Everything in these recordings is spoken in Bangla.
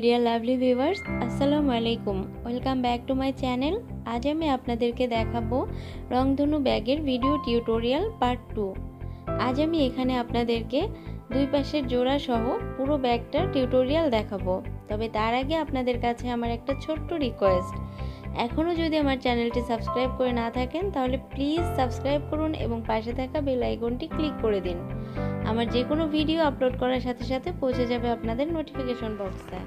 ডিয়ার লাভলি ভিউয়ার্স, আসসালামু আলাইকুম। Welcome back to my channel. আজ আমি আপনাদেরকে দেখাবো রংধনু ব্যাগের ভিডিও টিউটোরিয়াল পার্ট 2। আজ আমি এখানে আপনাদেরকে দুই পাশের জোড়া সহ পুরো ব্যাগটার টিউটোরিয়াল দেখাবো। তবে তার আগে আপনাদের কাছে আমার একটা ছোট্ট রিকোয়েস্ট, এখনও যদি আমার চ্যানেলটি সাবস্ক্রাইব করে না থাকেন তাহলে প্লিজ সাবস্ক্রাইব করুন এবং পাশে থাকা বেল আইকনটি ক্লিক করে দিন। আমার যে কোনো ভিডিও আপলোড করার সাথে সাথে পৌঁছে যাবে আপনাদের নোটিফিকেশন বক্সে।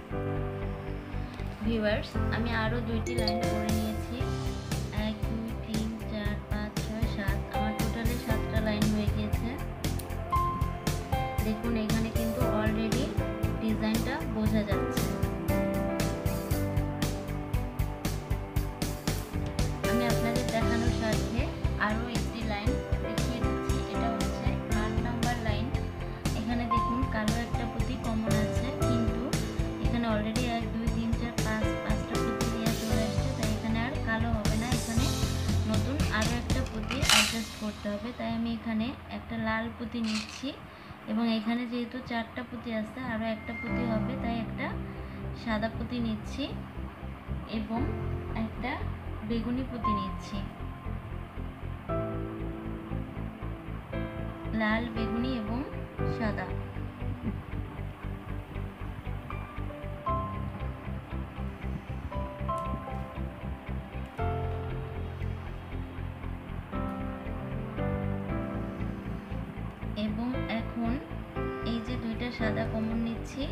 ভিউয়ার্স, আমি আরও দুইটি লাইন করে নিয়েছি। 1 2 3 4 5 6 7, আমার টোটালি 7টা লাইন হয়ে গিয়েছে। দেখুন এখানে কিন্তু অলরেডি ডিজাইনটা বোঝা যাচ্ছে। আমি আপনাদের দেখানোর স্বার্থে আরও একটি লাইন দেখিয়ে দিচ্ছি। এটা হচ্ছে 8 নাম্বার লাইন। এখানে দেখুন কালো একটা পুঁতি কমন আছে, কিন্তু এখানে অলরেডি 1 2 3 4 5 5টা পুঁতি দিয়ে চলে আসছে, তাই এখানে আর কালো হবে না। এখানে নতুন আরও একটা পুঁতি অ্যাডজাস্ট করতে হবে, তাই আমি এখানে একটা লাল পুঁতি নিচ্ছি এবং এখানে যেহেতু 4টা পুঁতি আছে আরও একটা পুঁতি হবে, তাই একটা সাদা পুঁতি নিচ্ছি এবং একটা বেগুনি পুঁতি নিচ্ছি। লাল, বেগুনি এবং সাদা। এবং এখন এই যে দুইটা সাদা কমন নিচ্ছি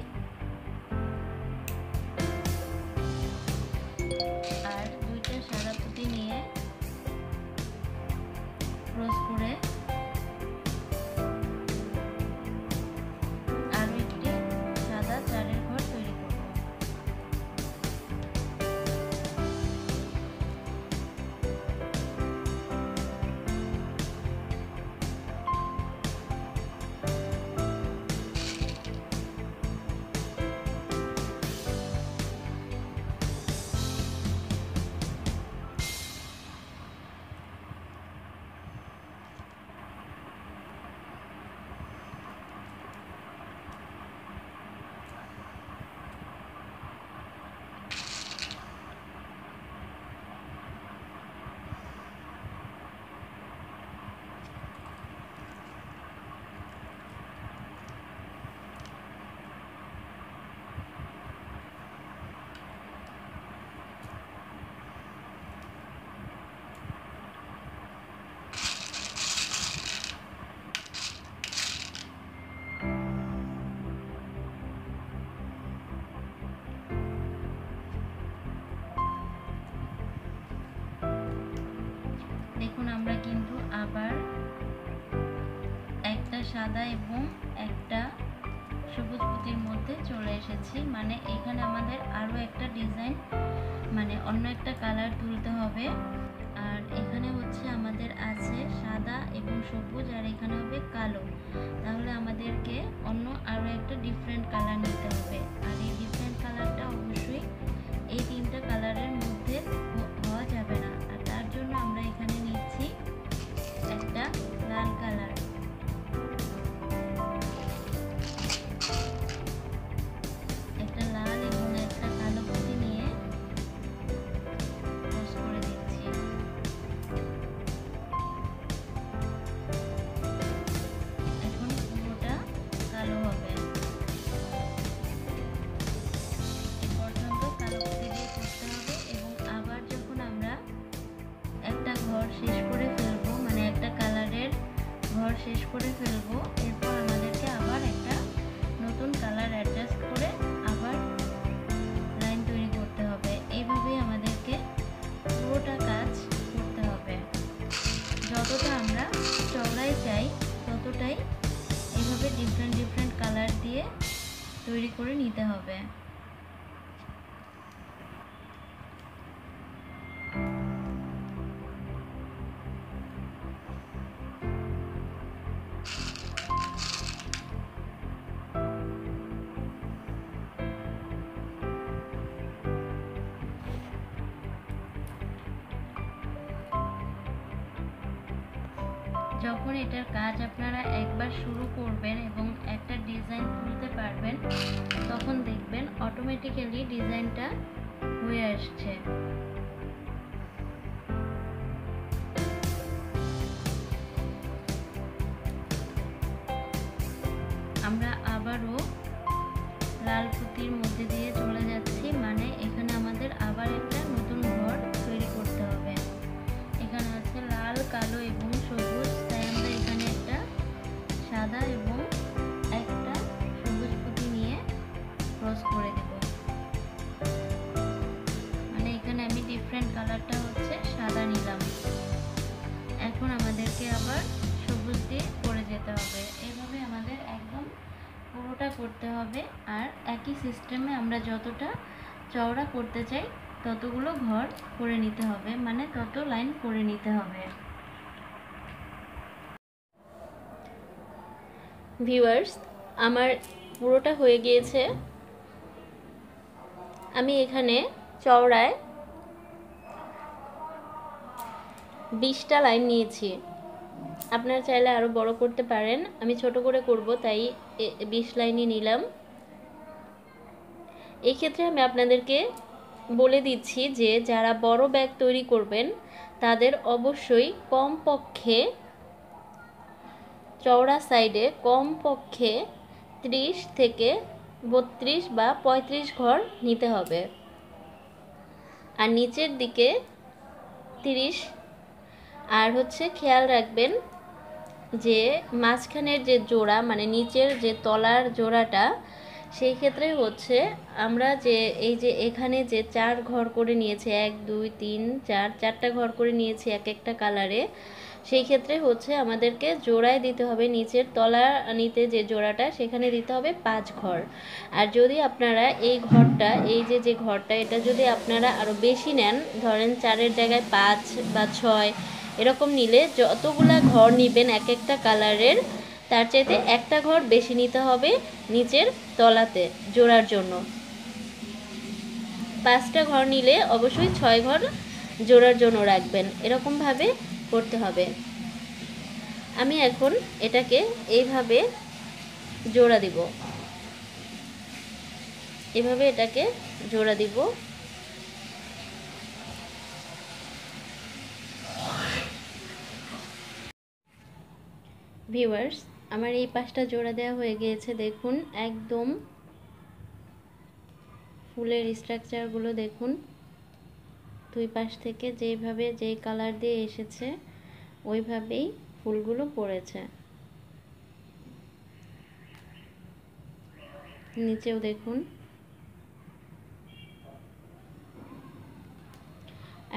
আর দুইটা সাদা পুঁতি নিয়ে ক্রস করে আরো একটি সাদা চারের ঘর তৈরি করব। দেখুন আমরা কিন্তু আবার একটা সাদা এবং একটা সবুজ পুঁতির মধ্যে চলে এসেছি, মানে এখানে আমাদের আরও একটা ডিজাইন মানে অন্য একটা কালার তুলতে হবে। আর এখানে হচ্ছে আমাদের আছে সাদা এবং সবুজ, আর এখানে হবে কালো। তাহলে আমাদেরকে অন্য আরও একটা ডিফারেন্ট কালার নিতে হবে, আর এই ডিফারেন্ট কালারটা অবশ্যই এই 3টা কালারের মধ্যে হওয়া যাবে না। আর তার জন্য আমরা এখানে নিচ্ছি একটা লাল কালার। একটা লাল এবং একটা কালো পুঁতি নিয়ে ক্রস করে দিচ্ছি। এখন পুরোটা কালো হবে। এই পর্যন্ত কালো পুঁতি দিয়ে করতে হবে এবং আবার যখন আমরা একটা ঘর শেষ করে ফেলবো, মানে একটা কালারের ঘর শেষ করে ফেলবো, এরপর আমাদেরকে আবার একটা নতুন কালার অ্যাডজাস্ট করে আবার লাইন তৈরি করতে হবে। এইভাবেই আমাদেরকে পুরোটা কাজ করতে হবে। যতটা আমরা চওড়ায় চাই ততটাই এইভাবে ডিফারেন্ট ডিফারেন্ট কালার দিয়ে তৈরি করে নিতে হবে। যখন এটার কাজ আপনারা একবার শুরু করবেন এবং একটা ডিজাইন তুলতে পারবেন, তখন দেখবেন অটোমেটিক্যালি ডিজাইনটা হয়ে আসছে। আমরা আবারও লাল পুঁতির মধ্যে দিয়ে চলে যাচ্ছি, মানে এখানে আমাদের আবার একটা নতুন ঘর তৈরি করতে হবে। এখানে আছে লাল, কালো এবং সবুজ, তাই আমরা এখানে একটা সাদা এবং একটা সবুজ পুঁতি নিয়ে ক্রস করে দেব। মানে এখানে আমি ডিফারেন্ট কালারটা হচ্ছে সাদা নিলাম। এখন আমাদেরকে আবার সবুজ দিয়ে করে যেতে হবে। এইভাবে আমাদের একদম পুরোটা করতে হবে। আর একই সিস্টেমে আমরা যতটা চওড়া করতে চাই ততগুলো ঘর করে নিতে হবে, মানে তত লাইন করে নিতে হবে। ভিউয়ার্স, আমার পুরোটা হয়ে গিয়েছে। আমি এখানে চওড়ায় 20টা লাইন নিয়েছি। আপনারা চাইলে আরও বড় করতে পারেন, আমি ছোট করে করব তাই 20 লাইনই নিলাম। এই ক্ষেত্রে আমি আপনাদেরকে বলে দিচ্ছি যে যারা বড় ব্যাগ তৈরি করবেন তাদের অবশ্যই কমপক্ষে চওড়া সাইডে কমপক্ষে 30 থেকে 32 বা 35 ঘর নিতে হবে, আর নিচের দিকে 30। আর হচ্ছে খেয়াল রাখবেন যে মাঝখানের যে জোড়া, মানে নিচের যে তলার জোড়াটা, সেই ক্ষেত্রে হচ্ছে আমরা যে এই যে এখানে যে 4 ঘর করে নিয়েছে, 1 2 3 4, 4টা ঘর করে নিয়েছি এক একটা কালারে, সেই ক্ষেত্রে হচ্ছে আমাদেরকে জোড়ায় দিতে হবে নিচের তলা নিতে যে জোড়াটা, সেখানে দিতে হবে 5 ঘর। আর যদি আপনারা এই ঘরটা, এই যে ঘরটা, এটা যদি আপনারা আরও বেশি নেন, ধরেন 4-এর জায়গায় 5 বা 6 এরকম নিলে যতগুলা ঘর নেবেন এক একটা কালারের, তার চাইতে একটা ঘর বেশি নিতে হবে নিচের তলাতে জোড়ার জন্য। 5টা ঘর নিলে অবশ্যই 6 ঘর জোড়ার জন্য রাখবেন। এরকমভাবে করতে হবে। আমি এখন এটাকে এইভাবে জোড়া দিব, এভাবে এটাকে জোড়া দিব। ভিউয়ার্স, আমার এই 5টা জোড়া দেওয়া হয়ে গিয়েছে। দেখুন একদম ফুলের স্ট্রাকচারগুলো দেখুন, দুই পাশ থেকে যেভাবে যেই কালার দিয়ে এসেছে ওইভাবেই ফুলগুলো পড়েছে। নিচেও দেখুন।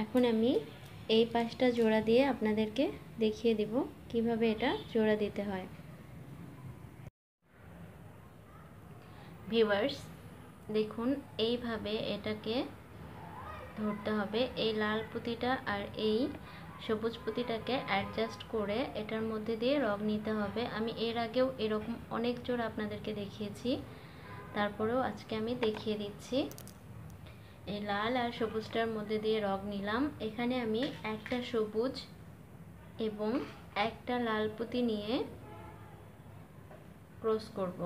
এখন আমি এই 5টা জোড়া দিয়ে আপনাদেরকে দেখিয়ে দিব কিভাবে এটা জোড়া দিতে হয়। ভিউয়ার্স, দেখুন এইভাবে এটাকে ধরতে হবে। এই লাল পুঁতিটা আর এই সবুজ পুঁতিটাকে অ্যাডজাস্ট করে এটার মধ্যে দিয়ে রং নিতে হবে। আমি এর আগেও এরকম অনেক জোড়া আপনাদেরকে দেখিয়েছি, তারপরেও আজকে আমি দেখিয়ে দিচ্ছি। এই লাল আর সবুজটার মধ্যে দিয়ে রং নিলাম। এখানে আমি একটা সবুজ এবং একটা লাল পুঁতি নিয়ে ক্রস করব।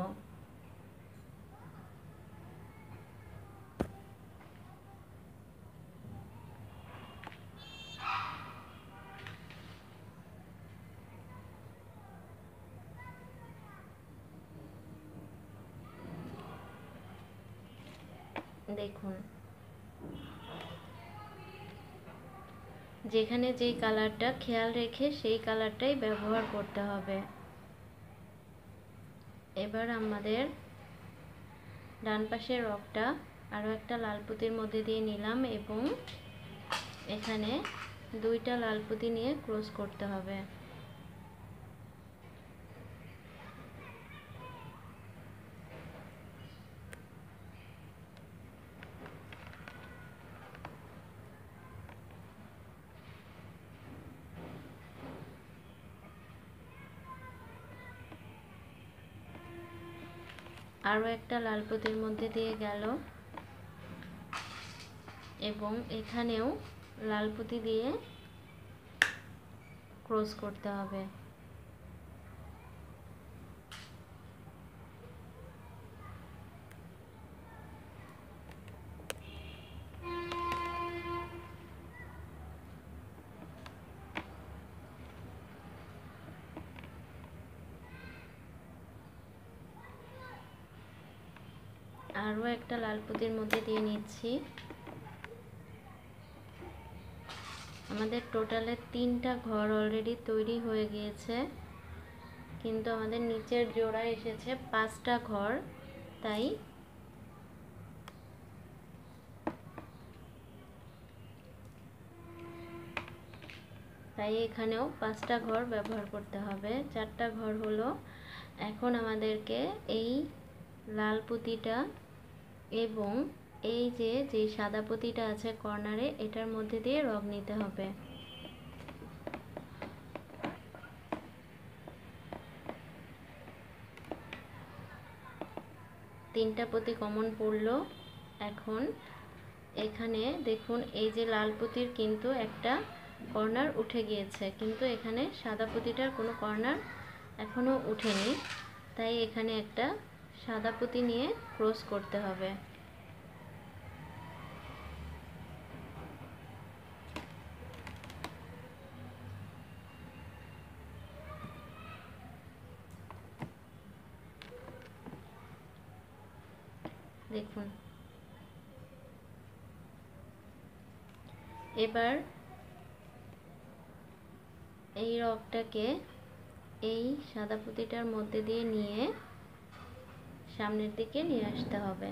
দেখুন যেখানে যেই কালারটা খেয়াল রেখে সেই কালারটাই ব্যবহার করতে হবে। এবার আমাদের ডান পাশের রগটা আরও একটা লাল পুঁতির মধ্যে দিয়ে নিলাম এবং এখানে 2টা লাল পুঁতি নিয়ে ক্রস করতে হবে। আরও একটা লাল পুঁতির মধ্যে দিয়ে গেল এবং এখানেও লাল পুঁতি দিয়ে ক্রস করতে হবে। আরও একটা লাল পুঁতির মধ্যে দিয়ে নিচ্ছি। আমাদের টোটালে 3টা ঘর অলরেডি তৈরি হয়ে গিয়েছে, কিন্তু আমাদের নিচের জোড়া এসেছে 5টা ঘর। তাই এখানেও 5টা ঘর ব্যবহার করতে হবে। 4টা ঘর হলো। এখন আমাদেরকে এই লাল পুঁতিটা এবং এই যে সাদা পুঁতিটা আছে কর্নারে, এটার মধ্যে দিয়ে রং নিতে হবে। তিনটা পুঁতি কমন পড়লো। এখন এখানে দেখুন এই যে লাল পুঁতির কিন্তু একটা কর্নার উঠে গিয়েছে, কিন্তু এখানে সাদা পুঁতিটার কোনো কর্নার এখনো উঠেনি। তাই এখানে একটা সাদা পুঁতি নিয়ে ক্রস করতে হবে। দেখুন এবার এই রগটাকে এই সাদা পুঁতিটার মধ্যে দিয়ে নিয়ে সামনের দিকে নিয়ে আসতে হবে।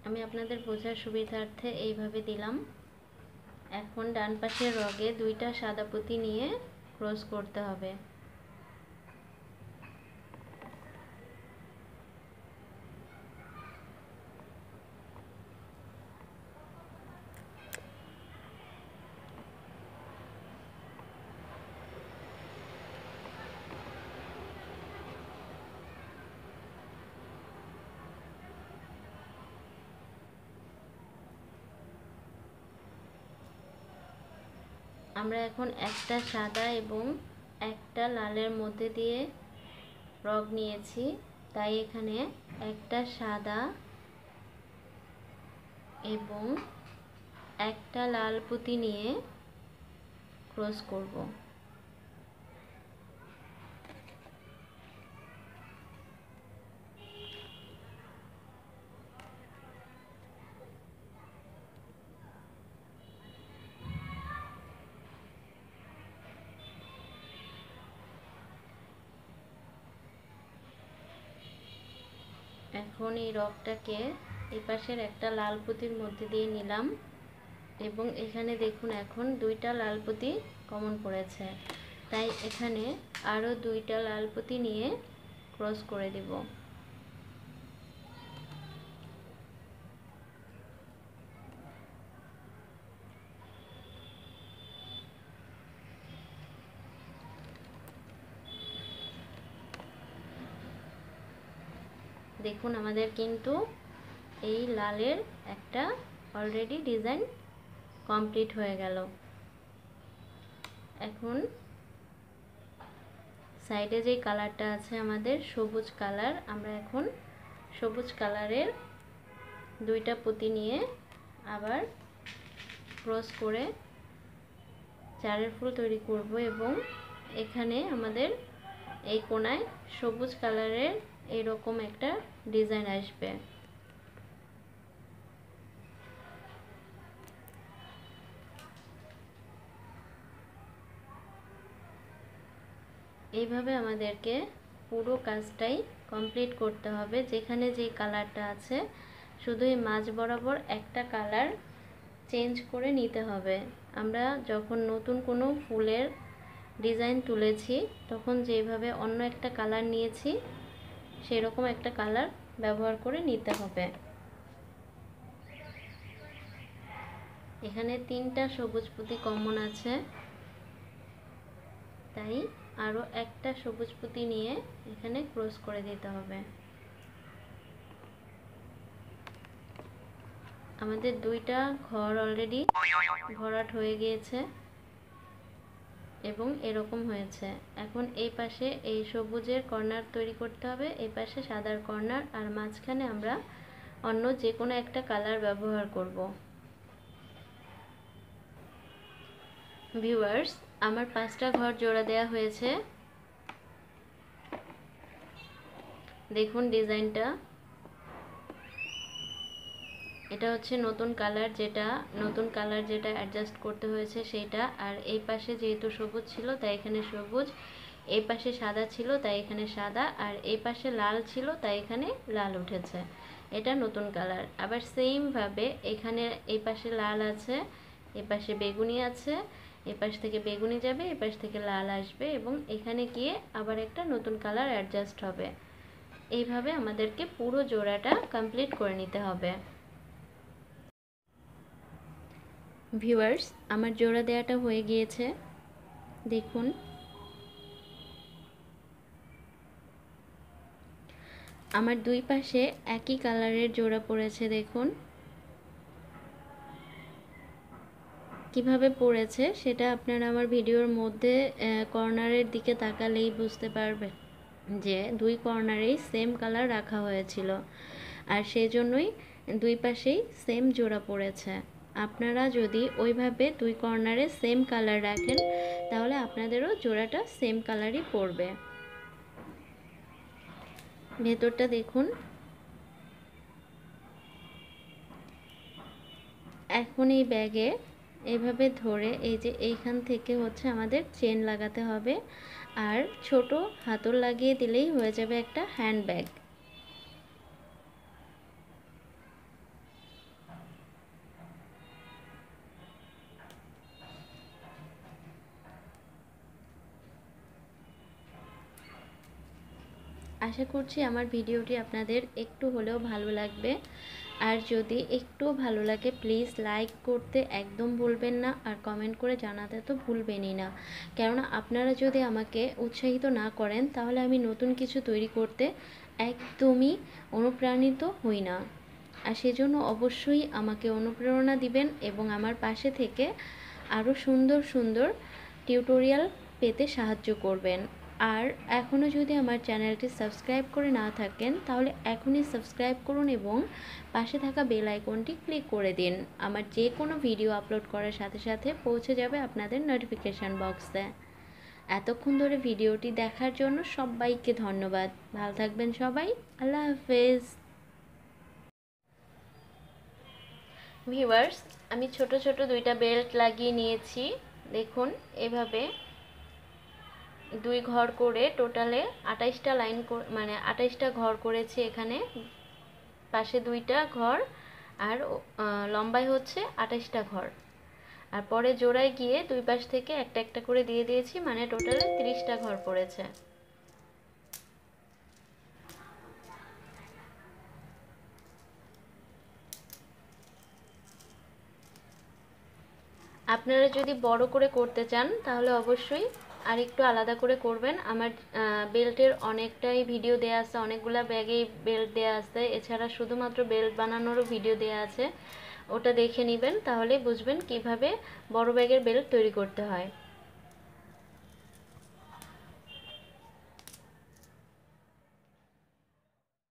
আমি আপনাদের বোঝার সুবিধার্থে এইভাবে দিলাম। এখন ডান পাশের রগে 2টা সাদা পুঁতি নিয়ে ক্রস করতে হবে। আমরা এখন একটা সাদা এবং একটা লালের মধ্যে দিয়ে রগ নিয়েছি, তাই এখানে একটা সাদা এবং একটা লাল পুঁতি নিয়ে ক্রস করব। এখন এই রগটাকে এই পাশের একটা লাল পুঁতির মধ্যে দিয়ে নিলাম এবং এখানে দেখুন এখন 2টা লাল পুঁতি কমন পড়েছে, তাই এখানে আরও 2টা লাল পুঁতি নিয়ে ক্রস করে দেব। দেখুন আমাদের কিন্তু এই লালের একটা অলরেডি ডিজাইন কমপ্লিট হয়ে গেল। এখন সাইডে যে কালারটা আছে আমাদের সবুজ কালার, আমরা এখন সবুজ কালারের 2টা পুঁতি নিয়ে আবার ক্রস করে চারের ফুল তৈরি করব এবং এখানে আমাদের এই কোণায় সবুজ কালারের এরকম একটা ডিজাইন আসবে। এইভাবে আমাদেরকে পুরো কাজটাই কমপ্লিট করতে হবে। যেখানে যে কালারটা আছে শুধু এই মাঝ বরাবর একটা কালার চেঞ্জ করে নিতে হবে। আমরা যখন নতুন কোনো ফুলের ডিজাইন তুলেছি তখন যেভাবে অন্য একটা কালার নিয়েছি সেরকম একটা কালার ব্যবহার করে নিতে হবে। এখানে 3টা সবুজ পুঁতি কমন আছে, তাই আরও একটা সবুজ পুঁতি নিয়ে এখানে ক্রস করে দিতে হবে। আমাদের 2টা ঘর অলরেডি ভরাট হয়ে গিয়েছে এবং এরকম হয়েছে। এখন এই পাশে এই সবুজের কর্নার তৈরি করতে হবে, এই পাশে সাদার কর্নার, আর মাঝখানে আমরা অন্য যে কোনো একটা কালার ব্যবহার করব। ভিউয়ার্স, আমার 5টা ঘর জোড়া দেওয়া হয়েছে। দেখুন ডিজাইনটা, এটা হচ্ছে নতুন কালার, যেটা অ্যাডজাস্ট করতে হয়েছে সেটা। আর এই পাশে যেহেতু সবুজ ছিল তাই এখানে সবুজ, এই পাশে সাদা ছিল তাই এখানে সাদা, আর এই পাশে লাল ছিল তাই এখানে লাল উঠেছে। এটা নতুন কালার। আবার সেম ভাবে এখানে এই পাশে লাল আছে, এই পাশে বেগুনি আছে, এই পাশ থেকে বেগুনি যাবে, এই পাশ থেকে লাল আসবে, এবং এখানে গিয়ে আবার একটা নতুন কালার অ্যাডজাস্ট হবে। এইভাবে আমাদেরকে পুরো জোড়াটা কমপ্লিট করে নিতে হবে। ভিউয়ার্স, আমার জোড়া দেওয়াটা হয়ে গিয়েছে। দেখুন আমার দুই পাশে একই কালারের জোড়া পড়েছে। দেখুন কিভাবে পড়েছে সেটা আপনারা আমার ভিডিওর মধ্যে কর্নারের দিকে তাকালেই বুঝতে পারবেন যে দুই কর্নারেই সেম কালার রাখা হয়েছিল, আর সেই জন্যই দুই পাশেই সেম জোড়া পড়েছে। আপনারা যদি ওইভাবে দুই কর্নারে সেম কালার রাখেন তাহলে আপনাদেরও জোড়াটা সেম কালারই পড়বে। ভেতরটা দেখুন। এখন এই ব্যাগে এইভাবে ধরে এই যে এইখান থেকে হচ্ছে আমাদের চেন লাগাতে হবে, আর ছোট হাতল লাগিয়ে দিলেই হয়ে যাবে একটা হ্যান্ডব্যাগ। আশা করছি আমার ভিডিওটি আপনাদের একটু হলেও ভালো লাগবে, আর যদি একটু ভালো লাগে প্লিজ লাইক করতে একদম ভুলবেন না, আর কমেন্ট করে জানাতে তো ভুলবেনই না। কেননা আপনারা যদি আমাকে উৎসাহিত না করেন তাহলে আমি নতুন কিছু তৈরি করতে একদমই অনুপ্রাণিত হই না। আর সেজন্য অবশ্যই আমাকে অনুপ্রেরণা দিবেন এবং আমার পাশে থেকে আরও সুন্দর সুন্দর টিউটোরিয়াল পেতে সাহায্য করবেন। আর এখনও যদি আমার চ্যানেলটি সাবস্ক্রাইব করে না থাকেন তাহলে এখনই সাবস্ক্রাইব করুন এবং পাশে থাকা বেল আইকনটি ক্লিক করে দিন। আমার যে কোনো ভিডিও আপলোড করার সাথে সাথে পৌঁছে যাবে আপনাদের নোটিফিকেশান বক্সে। এতক্ষণ ধরে ভিডিওটি দেখার জন্য সবাইকে ধন্যবাদ। ভালো থাকবেন সবাই। আল্লাহ হাফেজ। ভিউয়ার্স, আমি ছোট ছোট দুইটা বেল্ট লাগিয়ে নিয়েছি। দেখুন এভাবে দুই ঘর করে টোটালে 28টা লাইন, মানে 28টা ঘর করেছি এখানে। পাশে দুইটা ঘর আর লম্বায় হচ্ছে 28টা ঘর, আর পরে জোড়ায় গিয়ে দুই পাশ থেকে একটা একটা করে দিয়ে দিয়েছি, মানে টোটালে 30টা ঘর পড়েছে। আপনারা যদি বড় করে করতে চান তাহলে অবশ্যই আর একটু আলাদা করে করবেন। আমার বেল্টের অনেকটাই ভিডিও দেয়া আছে, অনেকগুলা ব্যাগেই বেল্ট দেয়া আছে, এছাড়া শুধুমাত্র বেল্ট বানানোরও ভিডিও দেয়া আছে, ওটা দেখে নেবেন তাহলে বুঝবেন কিভাবে বড় ব্যাগের বেল্ট তৈরি করতে হয়।